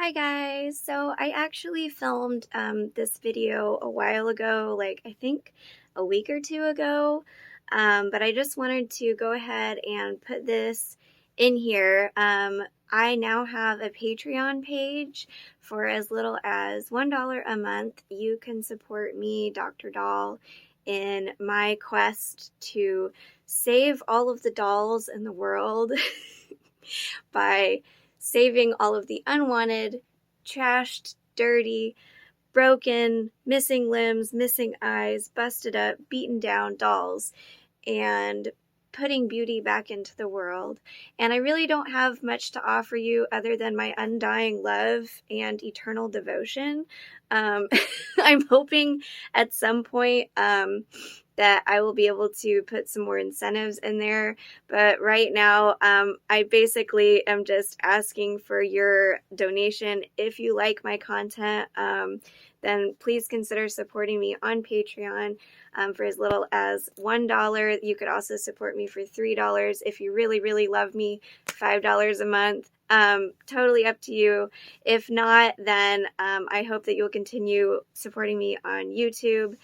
Hi guys, so I actually filmed this video a while ago, like I think a week or two ago, but I just wanted to go ahead and put this in here. I now have a Patreon page. For as little as $1 a month. You can support me, Dr. Doll, in my quest to save all of the dolls in the world by saving all of the unwanted, trashed, dirty, broken, missing limbs, missing eyes, busted up, beaten down dolls, and putting beauty back into the world. And I really don't have much to offer you other than my undying love and eternal devotion. Um, I'm hoping at some point that I will be able to put some more incentives in there. But right now, I basically am just asking for your donation. If you like my content, then please consider supporting me on Patreon for as little as $1. You could also support me for $3 if you really, really love me, $5 a month. Totally up to you. If not, then I hope that you'll continue supporting me on YouTube.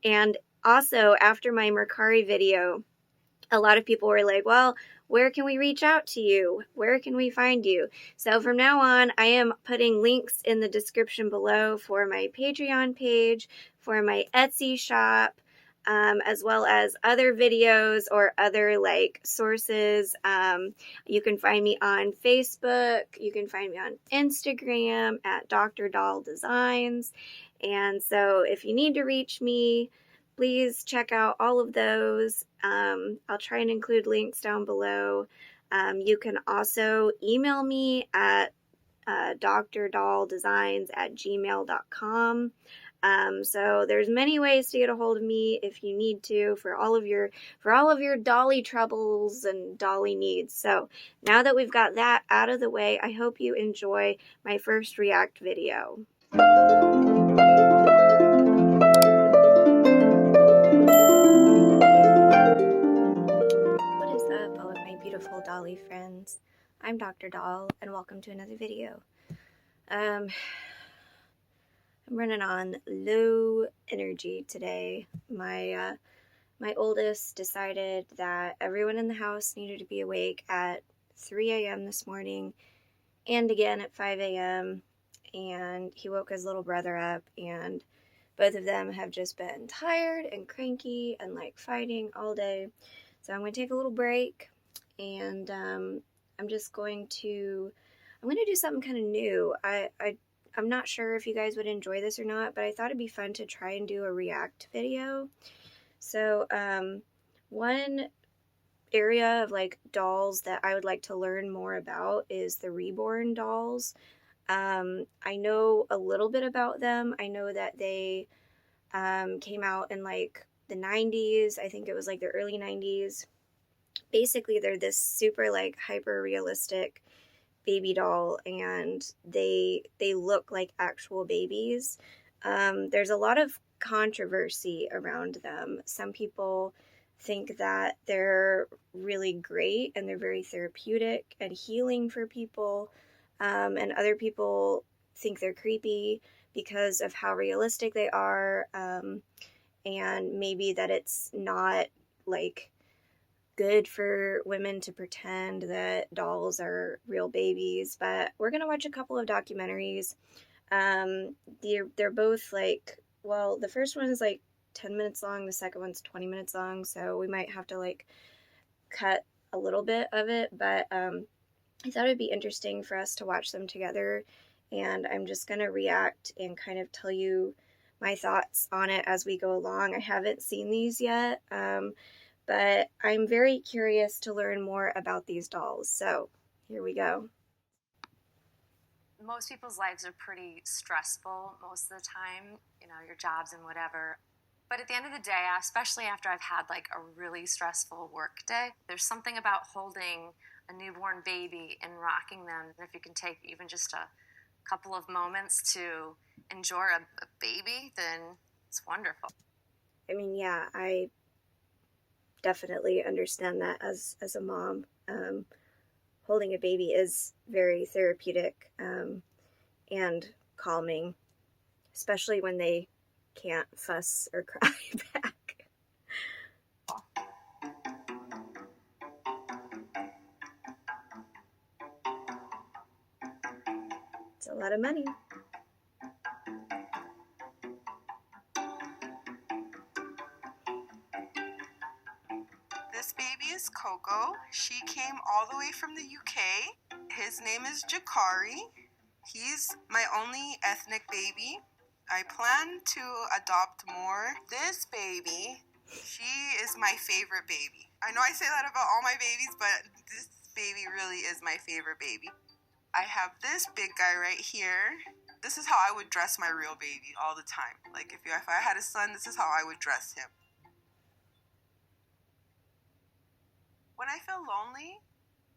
And also, after my Mercari video, a lot of people were like, well, where can we reach out to you? Where can we find you? So from now on, I am putting links in the description below for my Patreon page, for my Etsy shop, as well as other videos or other sources. You can find me on Facebook. You can find me on Instagram at Dr. Doll Designs. And so if you need to reach me, please check out all of those. I'll try and include links down below. You can also email me at drdolldesigns@gmail.com. So there's many ways to get a hold of me if you need to for all of your dolly troubles and dolly needs. So now that we've got that out of the way, I hope you enjoy my first React video. What is up, all of my beautiful dolly friends? I'm Dr. Doll, and welcome to another video. I'm running on low energy today. My oldest decided that everyone in the house needed to be awake at 3 a.m. this morning and again at 5 a.m. and he woke his little brother up, and both of them have just been tired and cranky and fighting all day. So I'm going to take a little break, and I'm going to do something kind of new. I'm not sure if you guys would enjoy this or not, but I thought it'd be fun to try and do a React video. So one area of dolls that I would like to learn more about is the Reborn dolls. I know a little bit about them. I know that they came out in the 90s. I think it was the early 90s. Basically, they're this super hyper realistic baby doll, and they look like actual babies. There's a lot of controversy around them. Some people think that they're really great and they're very therapeutic and healing for people, and other people think they're creepy because of how realistic they are, and maybe that it's not good for women to pretend that dolls are real babies. But we're gonna watch a couple of documentaries. They're both well, the first one is 10 minutes long, the second one's 20 minutes long, so we might have to cut a little bit of it, but I thought it'd be interesting for us to watch them together, and I'm just gonna react and kind of tell you my thoughts on it as we go along. I haven't seen these yet, but I'm very curious to learn more about these dolls, so here we go. Most people's lives are pretty stressful most of the time, your jobs and whatever. But at the end of the day, especially after I've had a really stressful work day, there's something about holding a newborn baby and rocking them. And if you can take even just a couple of moments to enjoy a baby, then it's wonderful. I mean, yeah, I definitely understand that as a mom. holding a baby is very therapeutic and calming, especially when they can't fuss or cry back. It's a lot of money. This baby is Coco. She came all the way from the UK. His name is Jakari. He's my only ethnic baby. I plan to adopt more. This baby, she is my favorite baby. I know I say that about all my babies, but this baby really is my favorite baby. I have this big guy right here. This is how I would dress my real baby all the time. Like if I had a son, this is how I would dress him. When I feel lonely,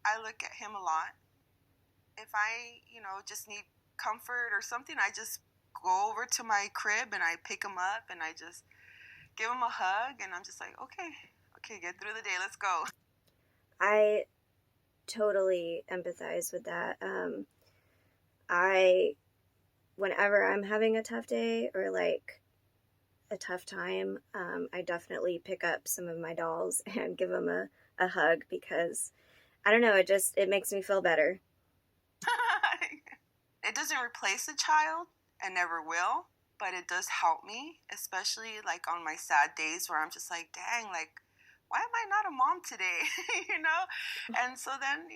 I look at him a lot. If I, just need comfort or something, I just go over to my crib and I pick him up and I just give him a hug and I'm just like, okay, get through the day, let's go. I totally empathize with that. Whenever I'm having a tough day or like a tough time, I definitely pick up some of my dolls and give them a hug because I don't know, it makes me feel better. It doesn't replace a child and never will, but it does help me, especially like on my sad days where I'm just like, dang, like, why am I not a mom today? And so then,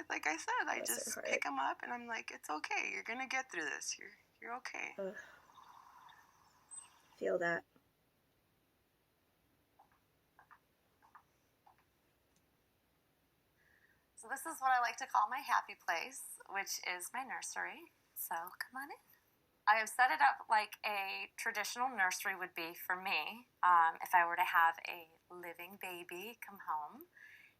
like I said, I just pick them up and I'm like, it's okay. You're going to get through this. You're okay. Ugh. Feel that. So this is what I like to call my happy place, which is my nursery. So come on in. I have set it up like a traditional nursery would be for me if I were to have a living baby come home.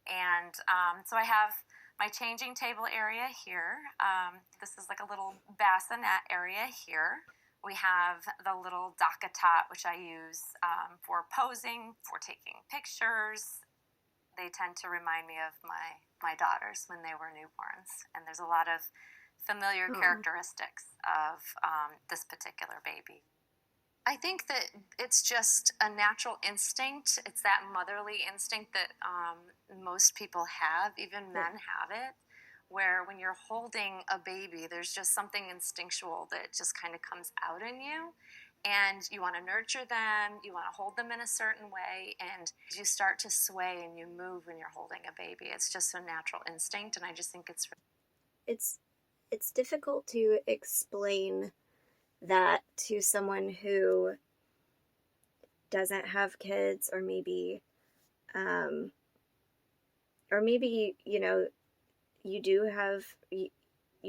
And so I have my changing table area here. This is like a little bassinet area here. We have the little documentaries, which I use for posing, for taking pictures. They tend to remind me of my daughters when they were newborns. And there's a lot of familiar characteristics of this particular baby. I think that it's just a natural instinct. It's that motherly instinct that most people have, even men have it, where when you're holding a baby, there's just something instinctual that just kind of comes out in you. And you want to nurture them, you want to hold them in a certain way, and you start to sway and you move when you're holding a baby. It's just a natural instinct, and I just think it's difficult to explain that to someone who doesn't have kids, or maybe you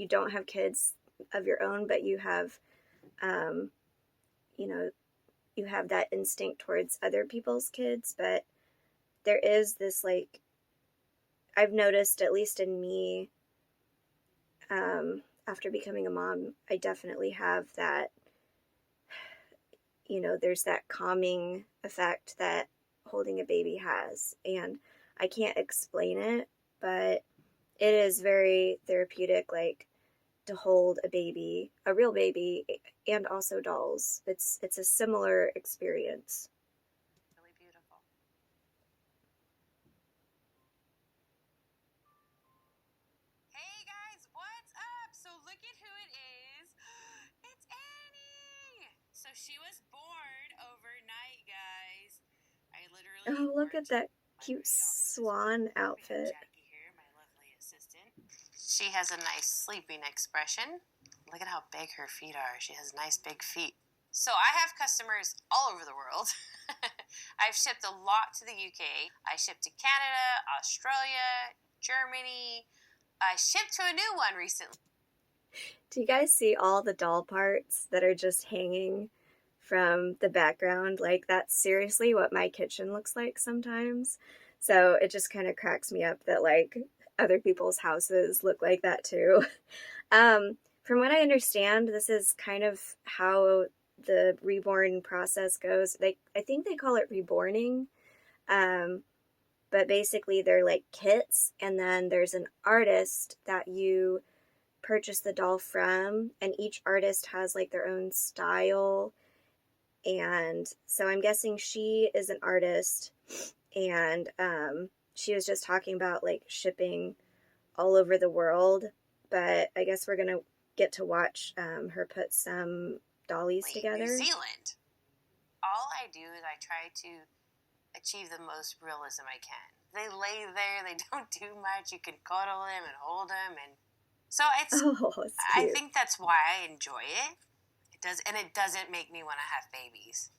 don't have kids of your own, but you have you have that instinct towards other people's kids. But there is this, like, I've noticed, at least in me, after becoming a mom, I definitely have that, there's that calming effect that holding a baby has. And I can't explain it, but it is very therapeutic, like, to hold a baby, a real baby, and also dolls. It's a similar experience. Really beautiful. Hey guys, what's up? So look at who it is. It's Annie. So she was born overnight, guys. I literally Look at that cute swan outfit. She has a nice sleeping expression. Look at how big her feet are. She has nice big feet. So I have customers all over the world. I've shipped a lot to the UK. I shipped to Canada, Australia, Germany. I shipped to a new one recently. Do you guys see all the doll parts that are just hanging from the background? Like, that's seriously what my kitchen looks like sometimes. So it just kind of cracks me up that, like, other people's houses look like that too. From what I understand, this is kind of how the reborn process goes. I think they call it reborning. but basically they're like kits, and then there's an artist that you purchase the doll from, and each artist has like their own style. And so I'm guessing she is an artist, and she was just talking about like shipping all over the world. But I guess we're gonna get to watch her put some dollies together. New Zealand. All I do is I try to achieve the most realism I can. They lay there, they don't do much. You can cuddle them and hold them, and so it's. It's I cute. think that's why I enjoy it. It doesn't make me want to have babies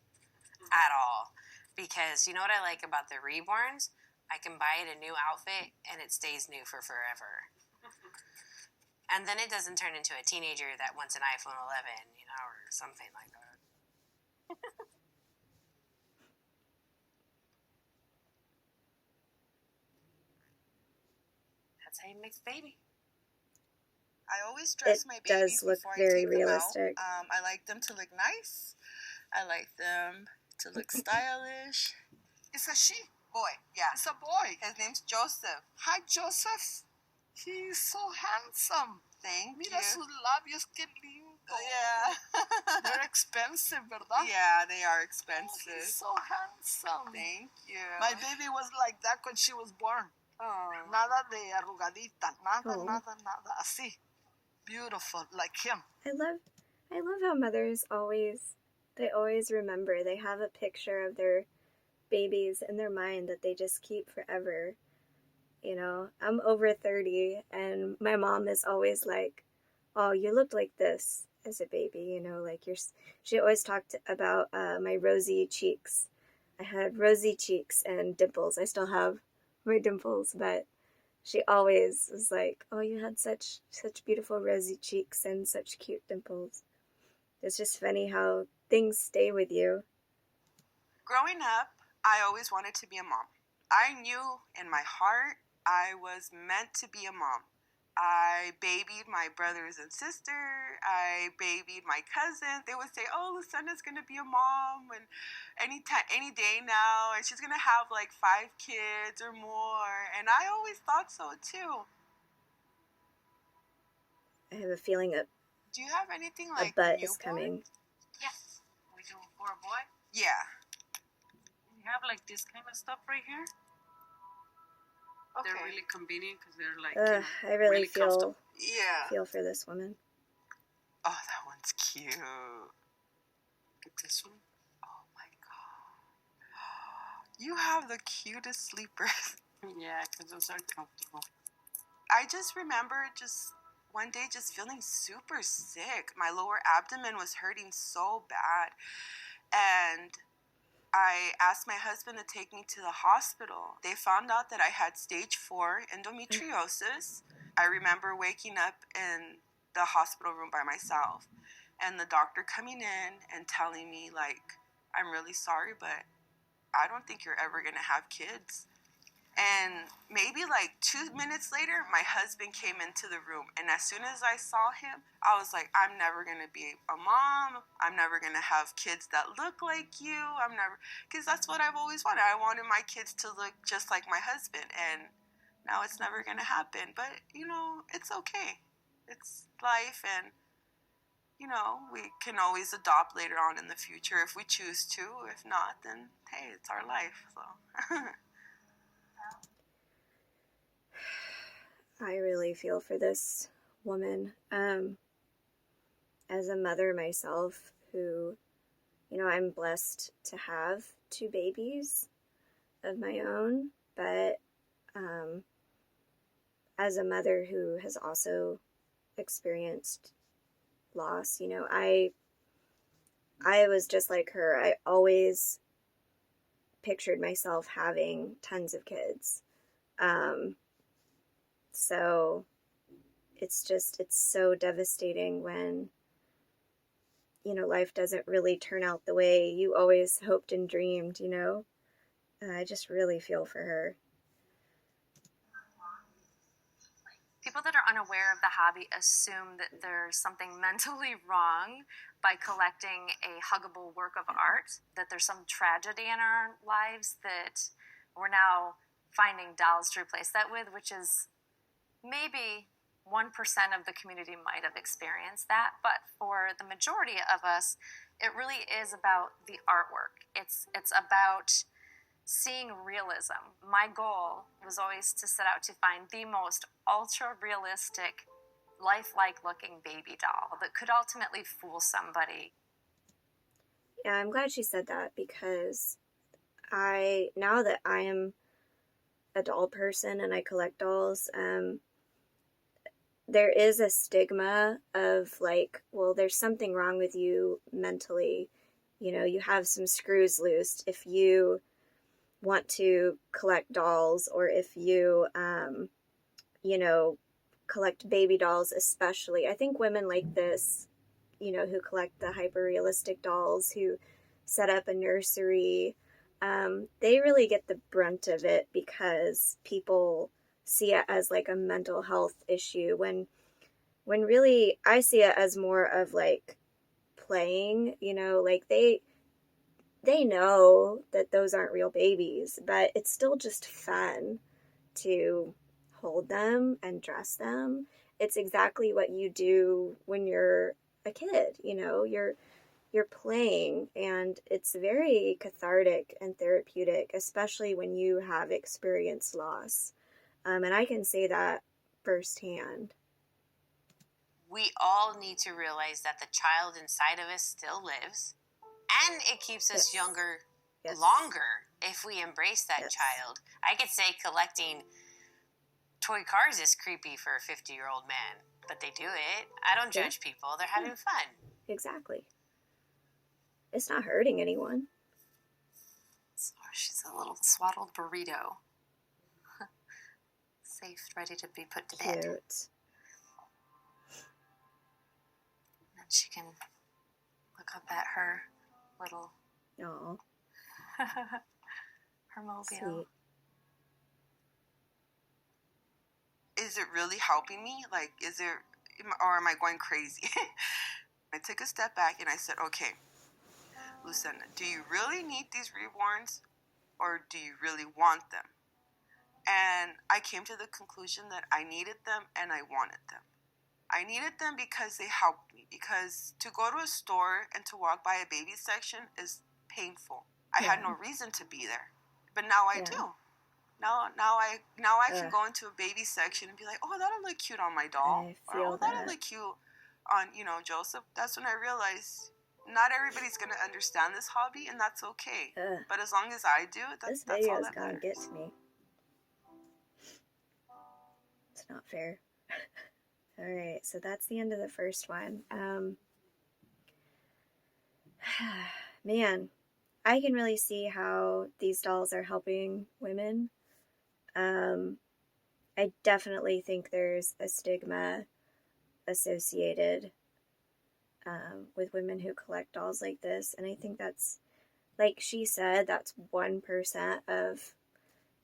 at all, because you know what I like about the Reborns? I can buy it a new outfit and it stays new for forever. And then it doesn't turn into a teenager that wants an iPhone 11, or something like that. That's how you make a baby. I always dress my babies does look before very I take realistic. them out. I like them to look nice. I like them to look stylish. It's a she. Boy, yeah. It's a boy. His name's Joseph. Hi, Joseph. He's so handsome. Thank Mira you. sus labios, qué lindo. Yeah. They're expensive, ¿verdad? Yeah, they are Oh, expensive. he's so handsome. Thank you. My baby was like that when she was born. Oh. Nada de arrugadita. Nada, Oh. nada. Así. Beautiful, like him. I love how mothers always remember. They have a picture of their babies in their mind that they just keep forever. I'm over 30, and my mom is always like, "Oh, you looked like this as a baby," like she always talked about my rosy cheeks. I had rosy cheeks and dimples. I still have my dimples, but she always was like, "Oh, you had such beautiful rosy cheeks and such cute dimples." It's just funny how things stay with you. Growing up, I always wanted to be a mom. I knew in my heart I was meant to be a mom. I babied my brothers and sister. I babied my cousins. They would say, "Oh, Luciana's gonna be a mom, and any day now, and she's gonna have like 5 kids or more." And I always thought so too. I have a feeling that Do you have anything a like butt newborn? is coming. Yes, we do for a boy. Yeah. We have like this kind of stuff right here. Okay. They're really convenient because they're like I really really comfortable. Yeah. feel for this woman. Oh, that one's cute. Get this one. Oh my god. You have the cutest sleepers. Yeah, because those are comfortable. I just remember one day just feeling super sick. My lower abdomen was hurting so bad. And I asked my husband to take me to the hospital. They found out that I had stage 4 endometriosis. I remember waking up in the hospital room by myself, and the doctor coming in and telling me, like, "I'm really sorry, but I don't think you're ever going to have kids." And maybe like 2 minutes later, my husband came into the room. And as soon as I saw him, I was like, "I'm never going to be a mom. I'm never going to have kids that look like you. Because that's what I've always wanted. I wanted my kids to look just like my husband. And now it's never going to happen. But, it's okay. It's life. And, we can always adopt later on in the future if we choose to. If not, then, hey, it's our life. So... I really feel for this woman. As a mother myself, who, I'm blessed to have 2 babies of my own, but as a mother who has also experienced loss, I was just like her. I always pictured myself having tons of kids. So it's so devastating when, life doesn't really turn out the way you always hoped and dreamed, I just really feel for her. People that are unaware of the hobby assume that there's something mentally wrong by collecting a huggable work of art, that there's some tragedy in our lives that we're now finding dolls to replace that with, which is maybe 1% of the community might have experienced that, but for the majority of us, it really is about the artwork. It's about seeing realism. My goal was always to set out to find the most ultra-realistic, lifelike looking baby doll that could ultimately fool somebody. Yeah, I'm glad she said that, because now that I am a doll person and I collect dolls, there is a stigma of like, well, there's something wrong with you mentally. You know, you have some screws loose if you want to collect dolls, or if you, collect baby dolls, especially. I think women like this, who collect the hyper realistic dolls, who set up a nursery, they really get the brunt of it, because people see it as like a mental health issue, when really I see it as more of like playing, like they know that those aren't real babies, but it's still just fun to hold them and dress them. It's exactly what you do when you're a kid, you're playing, and it's very cathartic and therapeutic, especially when you have experienced loss. And I can say that firsthand. We all need to realize that the child inside of us still lives, and it keeps us younger longer if we embrace that child. I could say collecting toy cars is creepy for a 50-year-old man, but they do it. I don't judge people. They're having fun. Exactly. It's not hurting anyone. So she's a little swaddled burrito. Safe, ready to be put to bed. Cute. And she can look up at her little... Aww. her mobile. Sweet. Is it really helping me? Like, or am I going crazy? I took a step back and I said, okay, Lucinda, do you really need these reborns, or do you really want them? And I came to the conclusion that I needed them and I wanted them. I needed them because they helped me, because to go to a store and to walk by a baby section is painful. I had no reason to be there, but now I do. Now I can go into a baby section and be like, oh, that'll look cute on my doll. Or, oh, that'll look cute on, Joseph. That's when I realized not everybody's going to understand this hobby, and that's okay. But as long as I do, that's all that matters. This video's going to get to me. It's not fair. All right, so that's the end of the first one. Man, I can really see how these dolls are helping women. I definitely think there's a stigma associated with women who collect dolls like this, and I think that's, like she said, that's 1% of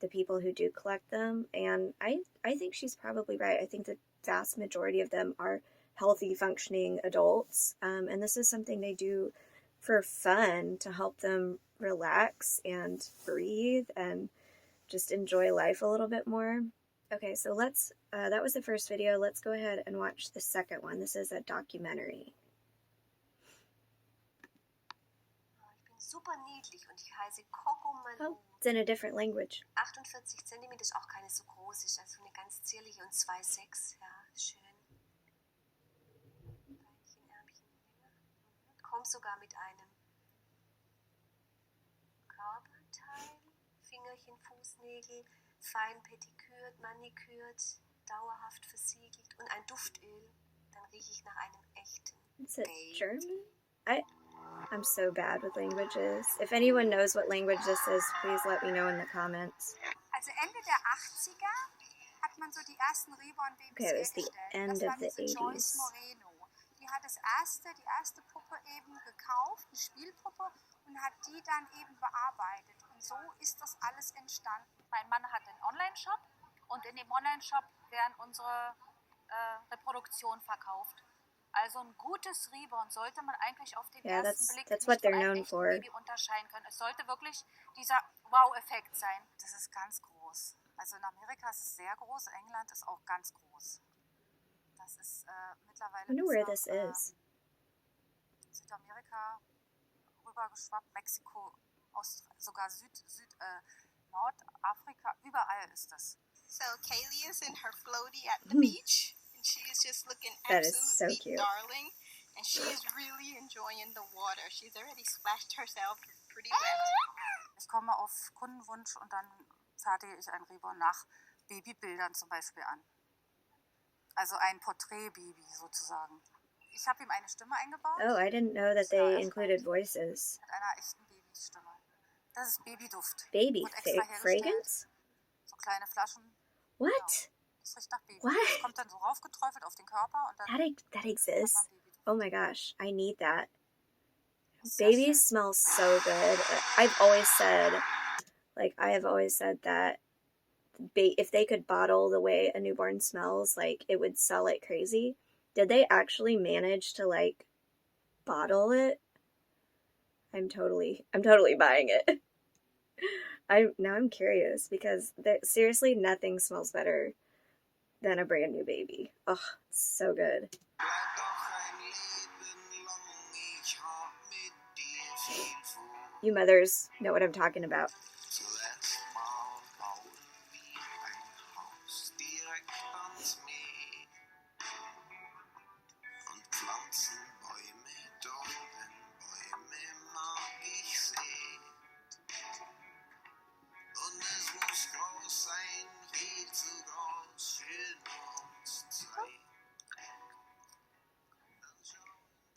the people who do collect them, and I think she's probably right. I think the vast majority of them are healthy, functioning adults, and this is something they do for fun, to help them relax and breathe and just enjoy life a little bit more. Okay, so that was the first video. Let's go ahead and watch the second one. This is a documentary. Super niedlich und ich heiße Coco Manu. Oh, it's in a different language. 48 cm ist auch keine so groß, also eine ganz zierliche, und 2,6, ja, schön. Beinchen, Ärmchen länger. Kommt sogar mit einem Körperteil, Fingerchen, Fußnägel, fein pedikürt, manikürt, dauerhaft versiegelt und ein Duftöl. Dann rieche ich nach einem echten Is it German? I'm so bad with languages. If anyone knows what language this is, please let me know in the comments. Also Ende der 80er hat man so die ersten Reborn-Babys hergestellt. Das war diese Joyce Moreno. Die hat die erste Puppe eben gekauft, eine Spielpuppe, und hat die dann eben bearbeitet. Und so ist das alles entstanden. Mein Mann hat einen Online-Shop, und in dem Online-Shop werden unsere Reproduktionen verkauft. Also ein gutes Reborn sollte man eigentlich auf den ersten Blick nicht von einem echten Baby unterscheiden können. Es sollte wirklich dieser Wow-Effekt sein. Das ist ganz groß. Also in Amerika ist es sehr groß, England ist auch ganz groß. Das ist mittlerweile I wonder where this is. Südamerika rübergeschwappt, Mexiko, sogar Nordafrika, überall ist es. So Kaylee is in her floaty at the beach, and she is just looking absolutely darling, and she is really enjoying the water. She's already splashed herself pretty wet. Ich komme auf Kundenwunsch und dann fertige ich ein Reborn nach Babybildern zum Beispiel an. Also ein Porträtbaby sozusagen. Ich habe ihm eine Stimme eingebaut. Oh, I didn't know that they included voices. Mit einer echten Babystimme. Das ist Babyduft. Baby fragrance? So kleine Flaschen. What? Genau. Das riecht nach Baby. What? Das kommt dann so raufgeträufelt auf den Körper. Und dann that exists? Oh my gosh, I need that. Sehr Babies schön. smell so good. I have always said that if they could bottle the way a newborn smells, like, it would sell like crazy. Did they actually manage to, like, bottle it? I'm totally buying it. I'm curious because seriously nothing smells better than a brand new baby. Oh, it's so good. You mothers know what I'm talking about.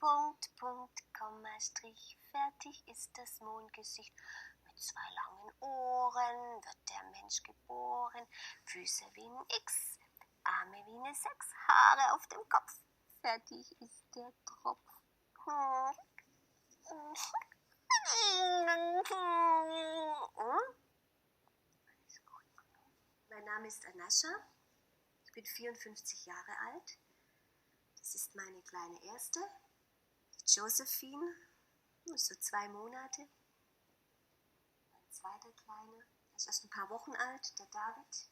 Punkt, Punkt, Komma, Strich, fertig ist das Mondgesicht. Mit 2 langen Ohren wird der Mensch geboren. Füße wie ein X, Arme wie eine 6, Haare auf dem Kopf. Fertig ist der Tropf. Mein Name ist Anascha. Ich bin 54 Jahre alt. Das ist meine kleine Erste. Josephine, ist so 2 Monate. Mein zweiter Kleiner, der ist erst ein paar Wochen alt, der David.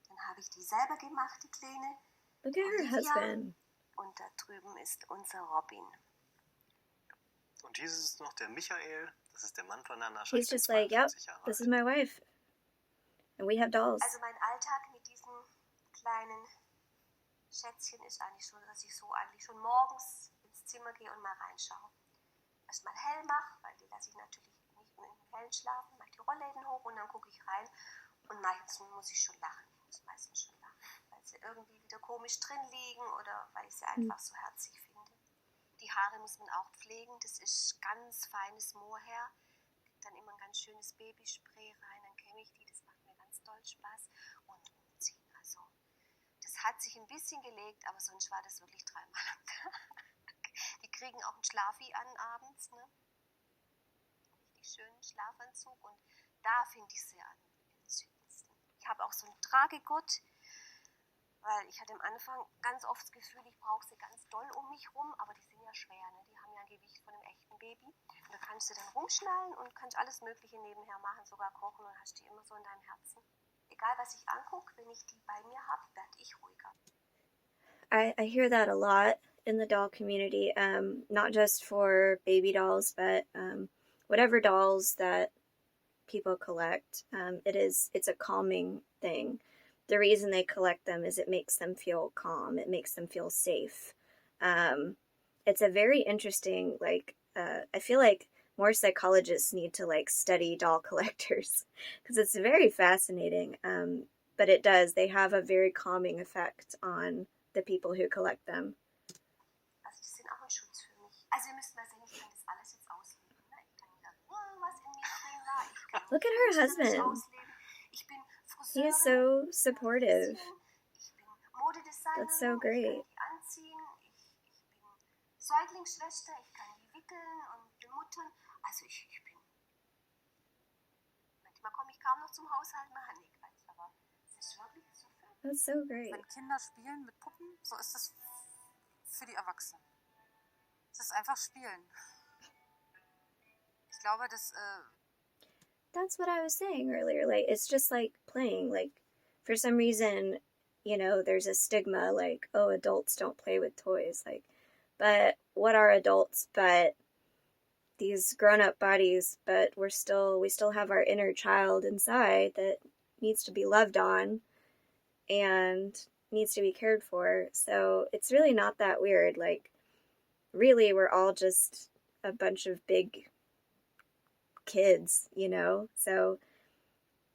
Dann habe ich die selber gemachte Kleine. Look at her husband. Und da drüben ist unser Robin. Und dieses ist noch der Michael, das ist der Mann von Anascha. He's just like, yep, this is my wife. And we have dolls. Also mein Alltag mit diesem kleinen Schätzchen ist eigentlich so, dass ich so eigentlich schon morgens ins Zimmer gehe und mal reinschaue. Erstmal hell mache, weil die lasse ich natürlich nicht im Hellen schlafen, mache die Rollläden hoch und dann gucke ich rein und meistens muss ich schon lachen. Ich muss meistens schon lachen, weil sie irgendwie wieder komisch drin liegen oder weil ich sie einfach so herzig finde. Die Haare muss man auch pflegen, das ist ganz feines Mohair. Dann immer ein ganz schönes Babyspray rein, dann kämme ich die, das macht mir ganz doll Spaß. Und umziehen, also das hat sich ein bisschen gelegt, aber sonst war das wirklich 3-mal am Tag. Die kriegen auch einen Schlafi an abends, ne? Richtig schönen Schlafanzug und da finde ich sie am entzückendsten. Ich habe auch so einen Tragegurt, weil ich hatte am Anfang ganz oft das Gefühl, ich brauche sie ganz doll um mich rum, aber die sind ja schwer, ne? Die haben ja ein Gewicht von einem echten Baby. Und da kannst du dann rumschnallen und kannst alles Mögliche nebenher machen, sogar kochen und hast die immer so in deinem Herzen. Egal, was ich angucke, wenn ich die bei mir habe, werde ich ruhiger. I hear that a lot in the doll community, not just for baby dolls, but whatever dolls that people collect. It's a calming thing. The reason they collect them is it makes them feel calm. It makes them feel safe. It's a very interesting, I feel like more psychologists need to study doll collectors because it's very fascinating. But it does. They have a very calming effect on the people who collect them. Also die sind auch ein Schutz für mich. Also ihr müsst mal sehen, ich kann das alles jetzt ausleben. Ne? Ich kann wieder, was in mir drin war. Ich kann Look at her husband. ausleben. Ich bin Friseurin. He is so supportive. Ich bin Modedesignerin. That's so great. Ich kann die anziehen. Ich bin Säuglingsschwester. Ich kann die wickeln und bemuttern. Also ich bin... Manchmal komme ich kaum noch zum Haushalt machen. Aber es ist wirklich so viel. That's so great. Wenn Kinder spielen mit Puppen, so ist es für die Erwachsenen. Es ist einfach Spielen. Ich glaube, That's what I was saying earlier. It's just like playing. for some reason, you know, there's a stigma like, oh, adults don't play with toys. Like, but what are adults but these grown-up bodies? But we still have our inner child inside that needs to be loved on and needs to be cared for. So it's really not that weird. Like, really, we're all just a bunch of big kids, you know? So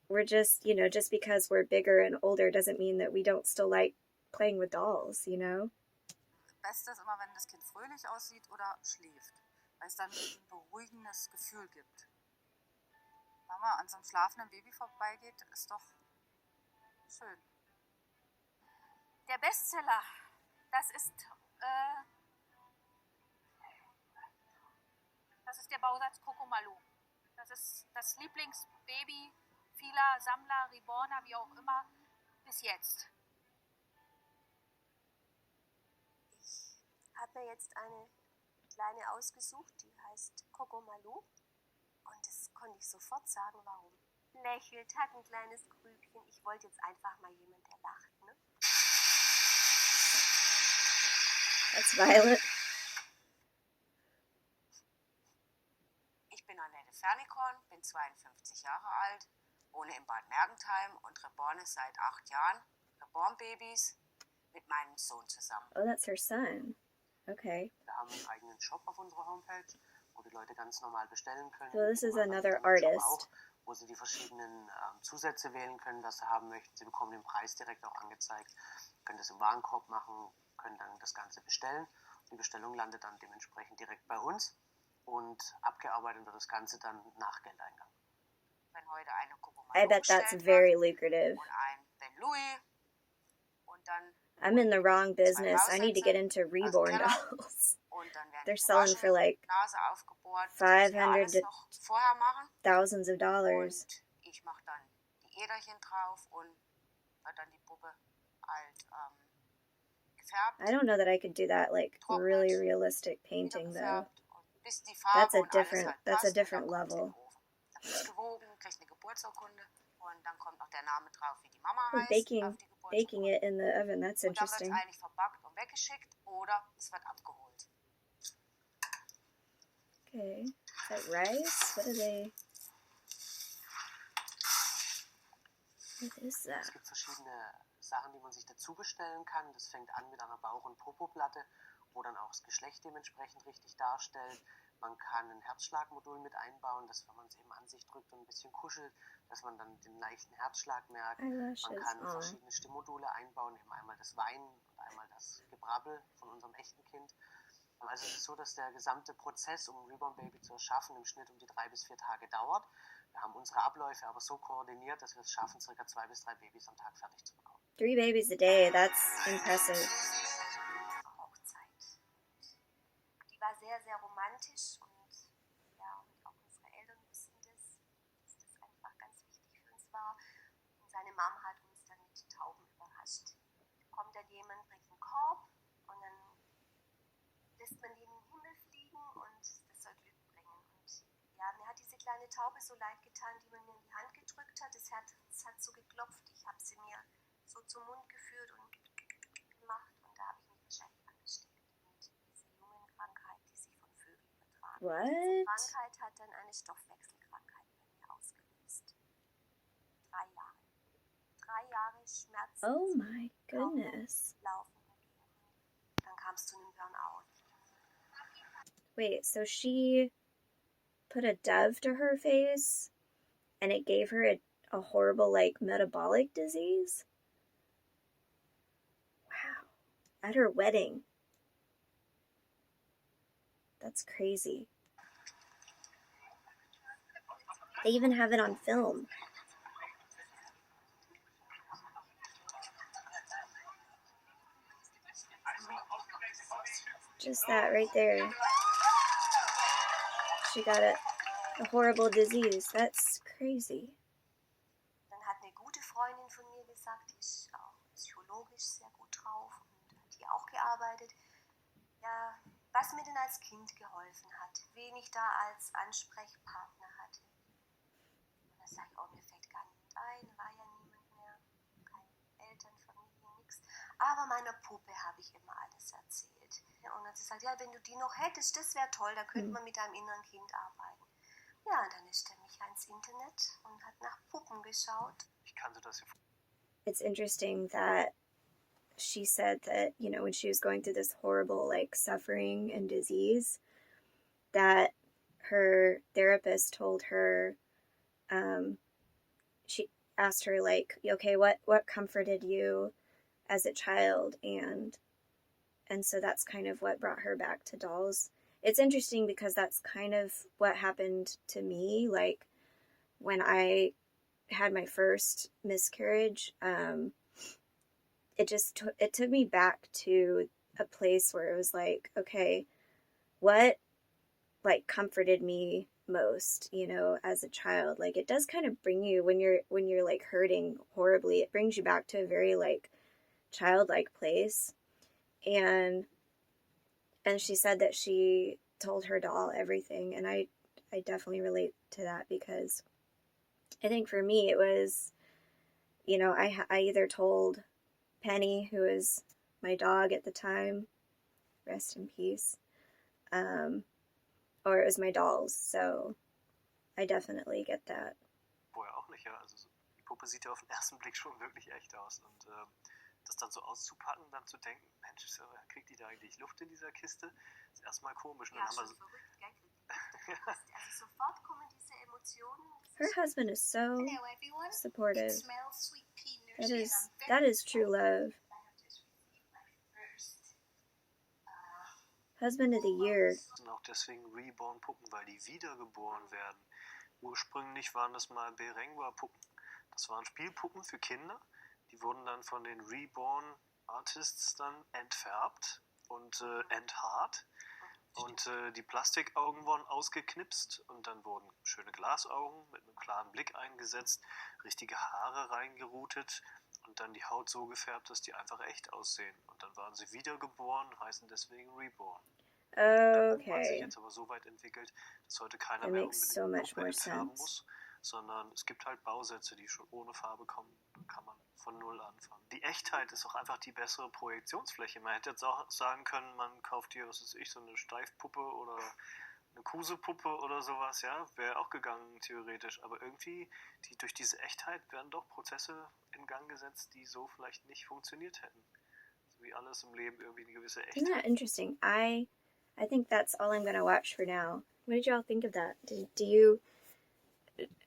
we're just, you know, just because we're bigger and older doesn't mean that we don't still like playing with dolls, you know? Beste ist immer, wenn das Kind fröhlich aussieht oder schläft, weil es dann ein beruhigendes Gefühl gibt. Wenn man an so einem schlafenden Baby vorbeigeht, ist doch schön. Der Bestseller, das ist der Bausatz Kokomalu. Das ist das Lieblingsbaby vieler Sammler, Reborner, wie auch immer, bis jetzt. Ich habe mir jetzt eine kleine ausgesucht, die heißt Kokomalu. Und das konnte ich sofort sagen, warum. Lächelt, hat ein kleines Grübchen. Ich wollte jetzt einfach mal jemanden, der lacht, ne? That's violent. Ich bin Annette Fernikorn, bin 52 Jahre alt, wohne in Bad Mergentheim und reborne seit 8 Jahren Reborn-Babys mit meinem Sohn zusammen. Oh, that's her son. Okay. Wir haben einen eigenen Shop auf unserer Homepage, wo die Leute ganz normal bestellen können. So this is another Auch, artist. wo sie die verschiedenen Zusätze wählen können, was sie haben möchten. Sie bekommen den Preis direkt auch angezeigt, können das im Warenkorb machen, können dann das Ganze bestellen. Die Bestellung landet dann dementsprechend direkt bei uns und abgearbeitet wird das Ganze dann nach Geldeingang. Wenn heute eine Kokomalu I bet that's very lucrative. und ein Ben Louis und dann I'm in the wrong business. I need to get into Reborn dolls. und dann werden They're selling for like Nase aufgebohrt, 500 to noch vorher machen. thousands of dollars. Und ich mache dann die Äderchen drauf und wird dann die Puppe halt gefärbt. I don't know that I could do that like really realistic painting though. Bis die Farbe That's a different level. Dann wird gewogen, kriegt eine Geburtsurkunde und dann kommt noch der Name drauf, wie die Mama Oh, heißt. baking it in the oven, that's Und dann wird interesting. es eigentlich verpackt und weggeschickt oder es wird abgeholt. Okay. Is that rice? What are they? What is that? Es gibt verschiedene Sachen, die man sich dazu bestellen kann. Das fängt an mit einer Bauch- und Popoplatte, wo dann auch das Geschlecht dementsprechend richtig darstellt. Man kann ein Herzschlagmodul mit einbauen, dass wenn man es eben an sich drückt und ein bisschen kuschelt, dass man dann den leichten Herzschlag merkt. Man kann verschiedene Stimmmodule einbauen, eben einmal das Weinen und einmal das Gebrabbel von unserem echten Kind. Also es ist so, dass der gesamte Prozess, um ein Reborn Baby zu erschaffen, im Schnitt um die 3 bis 4 Tage dauert. Wir haben unsere Abläufe aber so koordiniert, dass wir es schaffen, ca. 2 bis 3 Babys am Tag fertig zu bekommen. 3 babies a day, that's impressive. Hochzeit. Die war sehr, sehr romantisch und ja, und auch unsere Eltern wussten das, dass das einfach ganz wichtig für uns war. Und seine Mom hat uns dann mit Tauben überrascht. Kommt dann jemand, bringt einen Korb und dann lässt man die in den Himmel fliegen und das soll Glück bringen. Und ja, mir hat diese kleine Taube so leid getan, die man mir in die Hand gedrückt hat. Das hat so geklopft. Ich habe sie mir so zum Mund geführt und gemacht und da habe ich mich wahrscheinlich angesteckt mit dieser Lungenkrankheit, die sich von Vögeln übertragen. What? Diese Krankheit hat dann eine Stoffwechselkrankheit bei mir ausgelöst. 3 Jahre. 3 Jahre Schmerzen. Oh my goodness. Laufen und gehen. Dann kam es zu einem Burnout. Wait, so she put a dove to her face and it gave her a horrible like metabolic disease? Wow. At her wedding. That's crazy. They even have it on film. Just that right there. She got a horrible disease. That's crazy. Dann hat eine gute Freundin von mir gesagt, die ist auch psychologisch sehr gut drauf und hat hier auch gearbeitet. Ja, was mir denn als Kind geholfen hat, wen ich da als Ansprechpartner hatte. Und da sage ich, oh, mir fällt gar niemand ein, war ja niemand mehr, keine Aber meiner Puppe habe ich immer alles erzählt. Und dann hat sie gesagt, ja, wenn du die noch hättest, das wäre toll, da könnte man mit deinem inneren Kind arbeiten. Ja, und dann ist der Micha ins Internet und hat nach Puppen geschaut. Ich kannte das ja. It's interesting that she said that, you know, when she was going through this horrible, like, suffering and disease, that her therapist told her, she asked her, like, okay, what comforted you as a child? And so that's kind of what brought her back to dolls. It's interesting because that's kind of what happened to me. Like, when I had my first miscarriage, it took me back to a place where it was like, okay, what, like, comforted me most, you know, as a child? Like, it does kind of bring you, when you're like hurting horribly, it brings you back to a very, like, childlike place. And she said that she told her doll everything, and I definitely relate to that, because I think for me it was, you know, I either told Penny, who was my dog at the time, rest in peace, or it was my dolls. So I definitely get that. Vorher auch nicht, ja. Also die Puppe sieht ja auf den ersten Blick schon wirklich echt aus. Und das dann so auszupacken, dann zu denken, Mensch, kriegt die da eigentlich Luft in dieser Kiste? Ist erstmal komisch. Und Ja, dann schon haben wir verrückt, gell? Also sofort kommen diese Emotionen. Her husband is so Hello, everyone. supportive. It smells sweet pea nursery, That is true love. I have just received my first Husband of the Year. sind auch deswegen Reborn-Puppen, weil die wiedergeboren werden. Ursprünglich waren das mal Berengua-Puppen. Das waren Spielpuppen für Kinder. Die wurden dann von den Reborn-Artists dann entfärbt und enthaart. Und die Plastikaugen wurden ausgeknipst und dann wurden schöne Glasaugen mit einem klaren Blick eingesetzt, richtige Haare reingeroutet und dann die Haut so gefärbt, dass die einfach echt aussehen. Und dann waren sie wiedergeboren, heißen deswegen Reborn. Okay. Hat sich jetzt aber so weit entwickelt, dass heute keiner That mehr makes unbedingt so much Puppe more entfärben sense. muss, sondern es gibt halt Bausätze, die schon ohne Farbe kommen. Dann kann man von Null anfangen. Die Echtheit ist auch einfach die bessere Projektionsfläche. Man hätte jetzt auch sagen können, man kauft hier, was weiß ich, so eine Steifpuppe oder eine Kusepuppe oder sowas, ja, wäre auch gegangen theoretisch. Aber irgendwie, durch diese Echtheit werden doch Prozesse in Gang gesetzt, die so vielleicht nicht funktioniert hätten. So wie alles im Leben irgendwie eine gewisse Echtheit. Isn't that interesting? I think that's all I'm gonna watch for now. What did y'all think of that?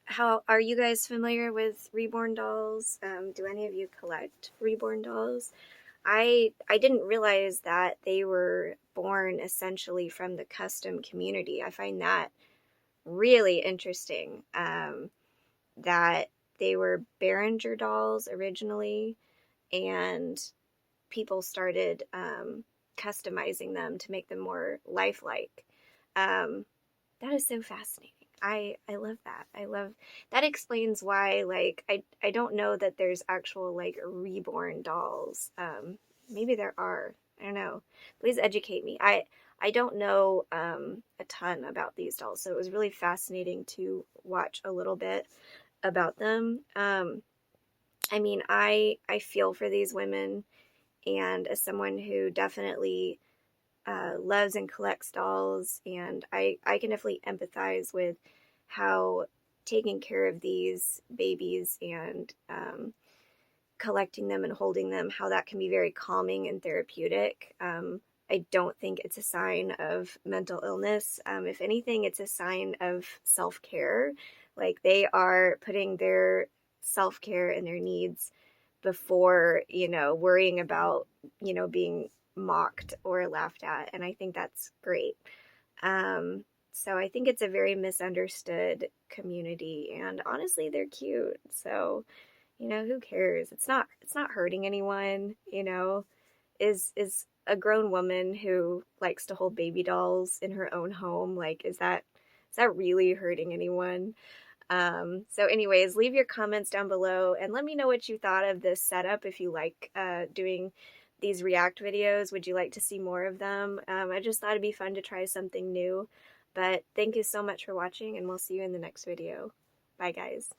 How are you guys familiar with Reborn dolls? Do any of you collect Reborn dolls? I didn't realize that they were born essentially from the custom community. I find that really interesting. That they were Behringer dolls originally, and people started customizing them to make them more lifelike. That is so fascinating. I love that. That explains why, like, I don't know that there's actual, like, reborn dolls. Maybe there are. I don't know. Please educate me. I don't know a ton about these dolls, so it was really fascinating to watch a little bit about them. I mean, I feel for these women, and as someone who definitely loves and collects dolls, and I can definitely empathize with how taking care of these babies and collecting them and holding them, how that can be very calming and therapeutic. I don't think it's a sign of mental illness. If anything, it's a sign of self-care. Like, they are putting their self-care and their needs before, you know, worrying about, you know, being mocked or laughed at. And I think that's great. So I think it's a very misunderstood community, and honestly, they're cute. So, you know, who cares? It's not hurting anyone, you know. Is a grown woman who likes to hold baby dolls in her own home, like, is that really hurting anyone? So anyways, leave your comments down below and let me know what you thought of this setup. If you like doing these react videos, would you like to see more of them? I just thought it'd be fun to try something new. But thank you so much for watching, and we'll see you in the next video. Bye, guys.